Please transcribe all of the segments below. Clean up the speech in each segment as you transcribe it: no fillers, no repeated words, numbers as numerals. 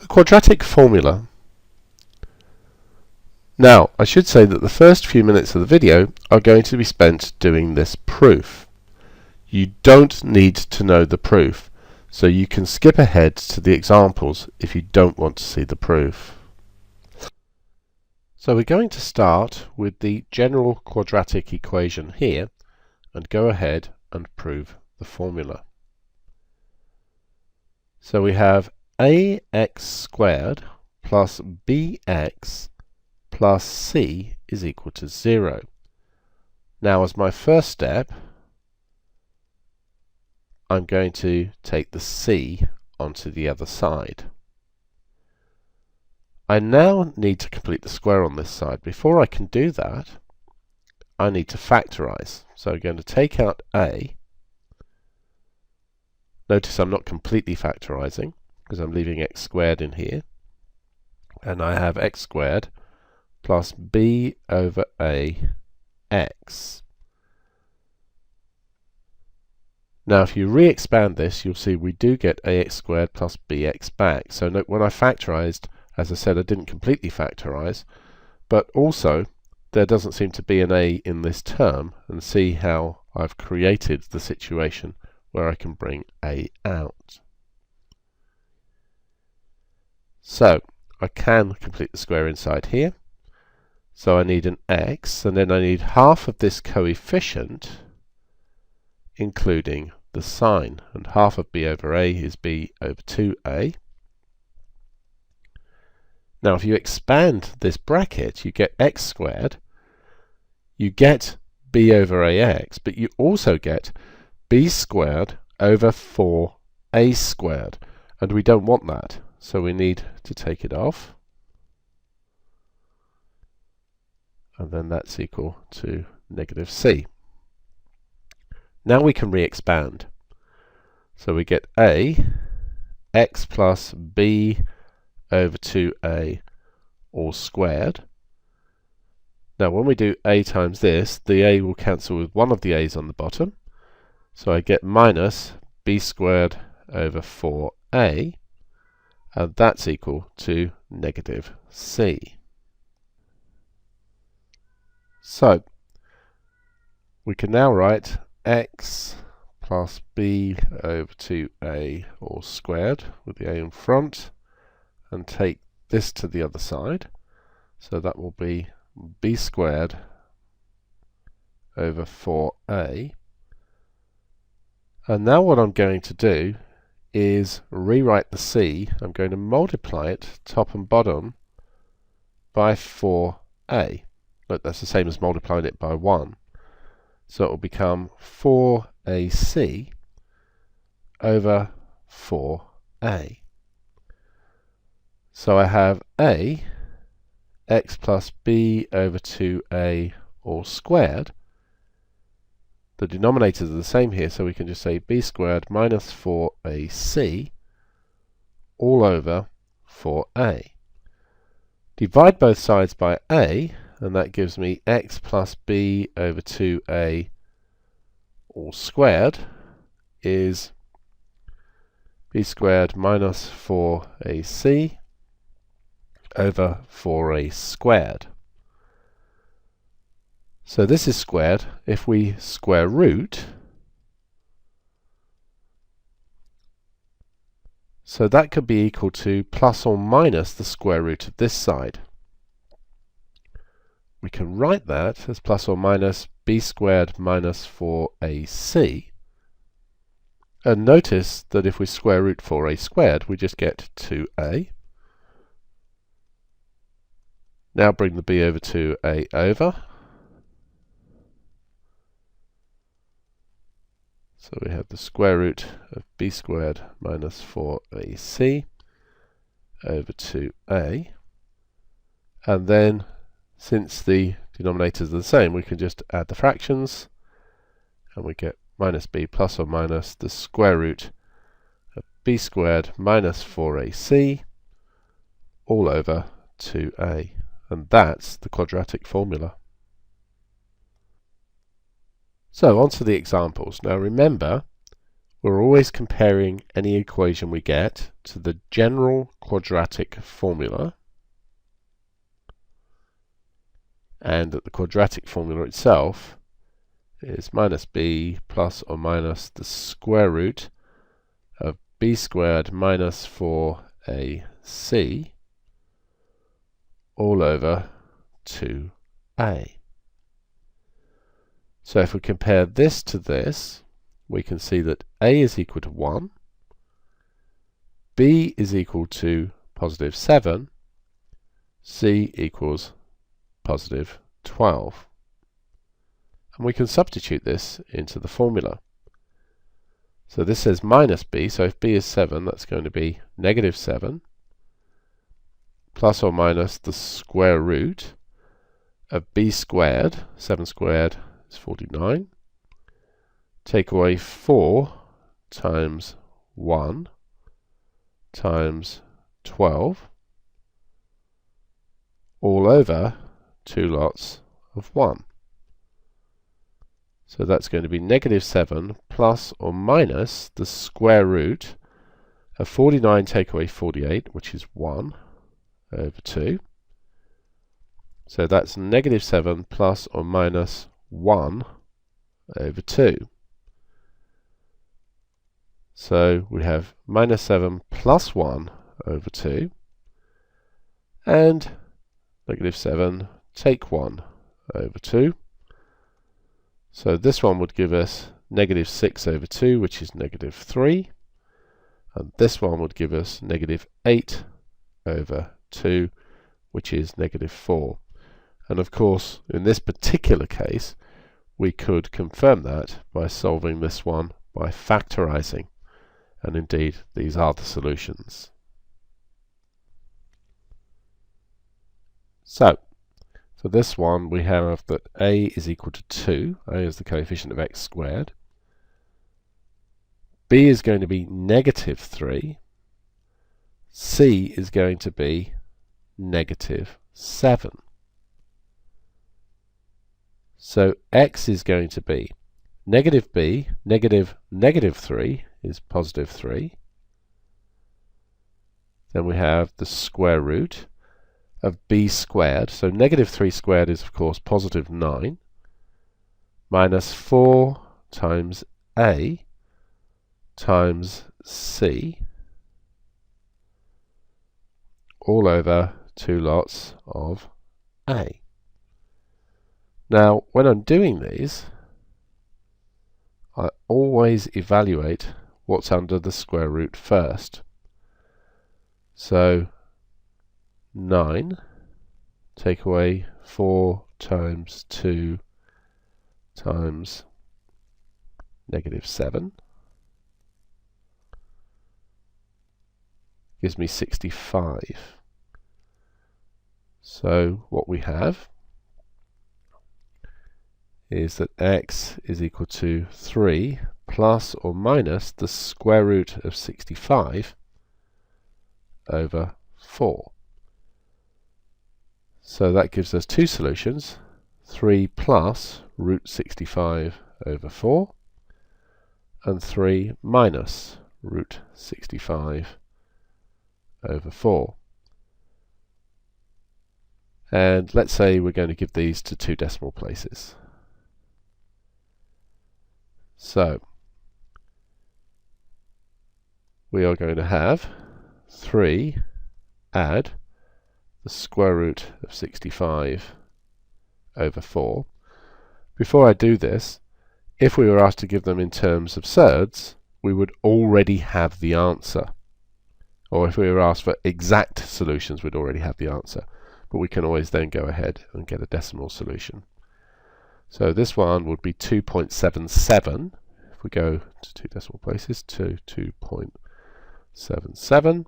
the quadratic formula. Now, I should say that the first few minutes of the video are going to be spent doing this proof. You don't need to know the proof, so you can skip ahead to the examples if you don't want to see the proof. So we're going to start with the general quadratic equation here and go ahead and prove the formula. So we have ax squared plus bx plus c is equal to 0. Now, as my first step, I'm going to take the c onto the other side. I now need to complete the square on this side. Before I can do that, I need to factorize. So I'm going to take out a. Notice I'm not completely factorizing because I'm leaving x squared in here. And I have x squared plus b over a x. Now if you re-expand this, you'll see we do get ax squared plus bx back. So note when I factorized, as I said, I didn't completely factorize, but also there doesn't seem to be an a in this term, and see how I've created the situation where I can bring a out. So I can complete the square inside here. So I need an x, and then I need half of this coefficient, including the sign, and half of b over a is b over 2a. Now if you expand this bracket, you get x squared, you get b over ax, but you also get b squared over 4a squared, and we don't want that, so we need to take it off. And then that's equal to negative c. Now we can re-expand. So we get a x plus b over 2a all squared. Now when we do a times this, the a will cancel with one of the a's on the bottom. So I get minus b squared over 4a, and that's equal to negative c. So we can now write x plus b over 2a all squared with the a in front, and take this to the other side. So that will be b squared over 4a. And now what I'm going to do is rewrite the c. I'm going to multiply it top and bottom by 4a. Look, that's the same as multiplying it by 1. So it will become 4ac over 4a. So I have a x plus b over 2a all squared. The denominators are the same here, so we can just say b squared minus 4ac all over 4a. Divide both sides by a, and that gives me x plus b over 2a all squared is b squared minus 4ac over 4a squared. So this is squared. If we square root, so that could be equal to plus or minus the square root of this side. We can write that as plus or minus b squared minus 4ac. And notice that if we square root 4a squared, we just get 2a. Now bring the b over 2a over. So we have the square root of b squared minus 4ac over 2a. And then, since the denominators are the same, we can just add the fractions, and we get minus b plus or minus the square root of b squared minus 4ac all over 2a. And that's the quadratic formula. So on to the examples. Now remember, we're always comparing any equation we get to the general quadratic formula, and that the quadratic formula itself is minus b plus or minus the square root of b squared minus 4ac all over 2a. So if we compare this to this, we can see that a is equal to 1, b is equal to positive 7, c equals positive 12. And we can substitute this into the formula. So this says minus b, so if b is 7, that's going to be negative 7, plus or minus the square root of b squared, 7 squared is 49, take away 4 times 1 times 12, all over 2 lots of 1. So that's going to be negative 7 plus or minus the square root of 49 take away 48, which is 1 over 2. So that's negative 7 plus or minus 1 over 2. So we have minus 7 plus 1 over 2, and negative 7 take 1 over 2. So this one would give us negative 6 over 2, which is negative 3. And this one would give us negative 8 over 2, which is negative 4. And of course, in this particular case, we could confirm that by solving this one by factorizing. And indeed, these are the solutions. So, for this one, we have that a is equal to 2. A is the coefficient of x squared. B is going to be negative 3. C is going to be negative 7. So x is going to be negative b, negative 3 is positive 3. Then we have the square root of b squared. So negative 3 squared is, of course, positive 9, minus 4 times a times c, all over 2 lots of a. Now, when I'm doing these, I always evaluate what's under the square root first. So 9 take away 4 times 2 times negative 7 gives me 65. So what we have is that x is equal to 3 plus or minus the square root of 65 over 4. So that gives us two solutions, 3 plus root 65 over 4, and 3 minus root 65 over 4. And let's say we're going to give these to 2 decimal places. So we are going to have 3 add the square root of 65 over 4. Before I do this, if we were asked to give them in terms of surds, we would already have the answer. Or if we were asked for exact solutions, we'd already have the answer. But we can always then go ahead and get a decimal solution. So this one would be 2.77. If we go to 2 decimal places, to 2.77.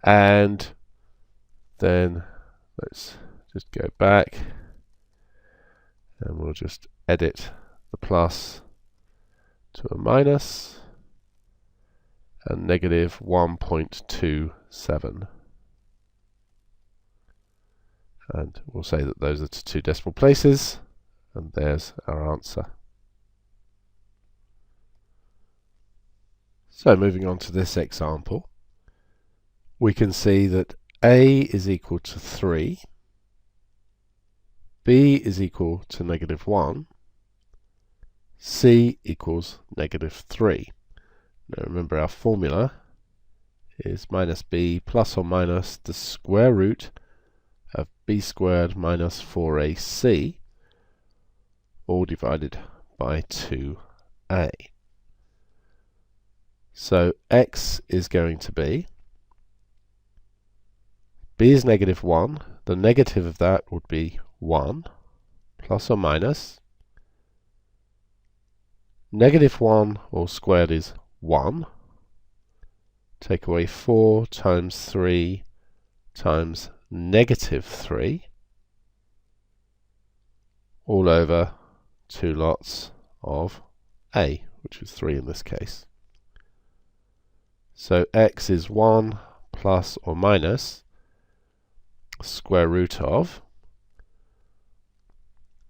And then let's just go back and we'll just edit the plus to a minus and negative 1.27. And we'll say that those are to 2 decimal places, and there's our answer. So moving on to this example, we can see that a is equal to 3, b is equal to -1, c equals -3. Now remember, our formula is minus b plus or minus the square root of b squared minus 4ac, all divided by 2a. So x is going to be, b is -1, the negative of that would be 1, plus or minus, -1 all squared is 1, take away 4 times 3 times -3, all over 2 lots of a, which is 3 in this case. So x is 1 plus or minus square root of,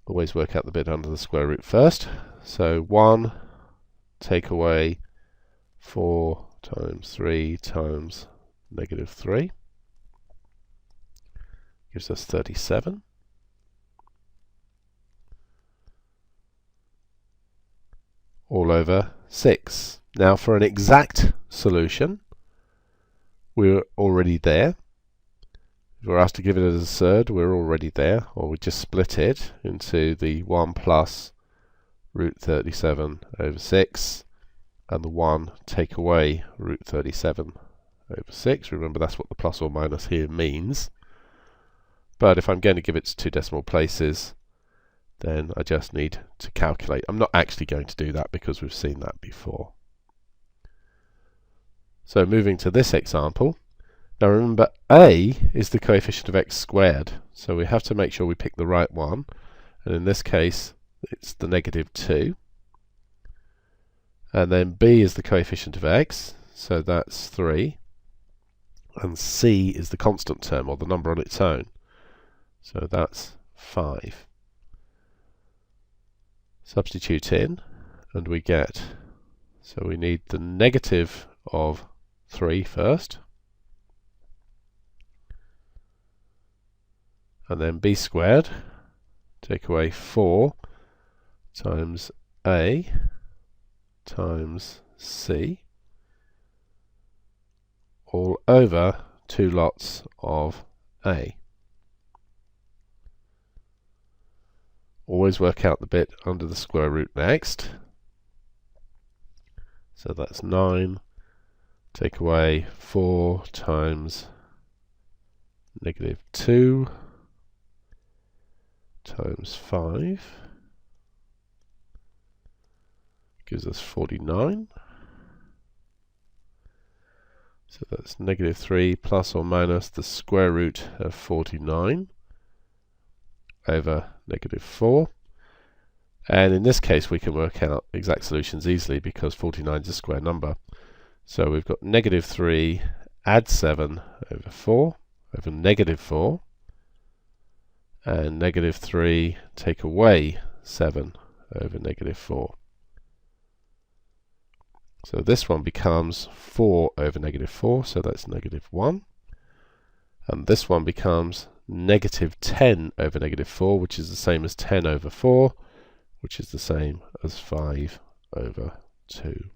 always work out the bit under the square root first, so 1 take away 4 times 3 times -3 gives us 37. All over 6. Now for an exact solution, we're already there. If we're asked to give it as a third, we're already there, or we just split it into the 1 plus root 37 over 6, and the 1 take away root 37 over 6. Remember, that's what the plus or minus here means. But if I'm going to give it to 2 decimal places, then I just need to calculate. I'm not actually going to do that because we've seen that before. So moving to this example, now remember a is the coefficient of x squared, so we have to make sure we pick the right one, and in this case it's the -2. And then b is the coefficient of x, so that's 3, and c is the constant term, or the number on its own, so that's 5. Substitute in, and we get, so we need the negative of 3 first, and then b squared, take away 4 times a times c, all over 2 lots of a. Always work out the bit under the square root next. So that's 9, take away 4 times -2 times 5 gives us 49. So that's -3 plus or minus the square root of 49 over -4. And in this case we can work out exact solutions easily because 49 is a square number. So we've got -3 add 7 over 4 over -4, and -3 take away 7 over -4. So this one becomes 4 over -4, so that's -1. And this one becomes -10 over -4, which is the same as 10 over 4, which is the same as 5 over 2.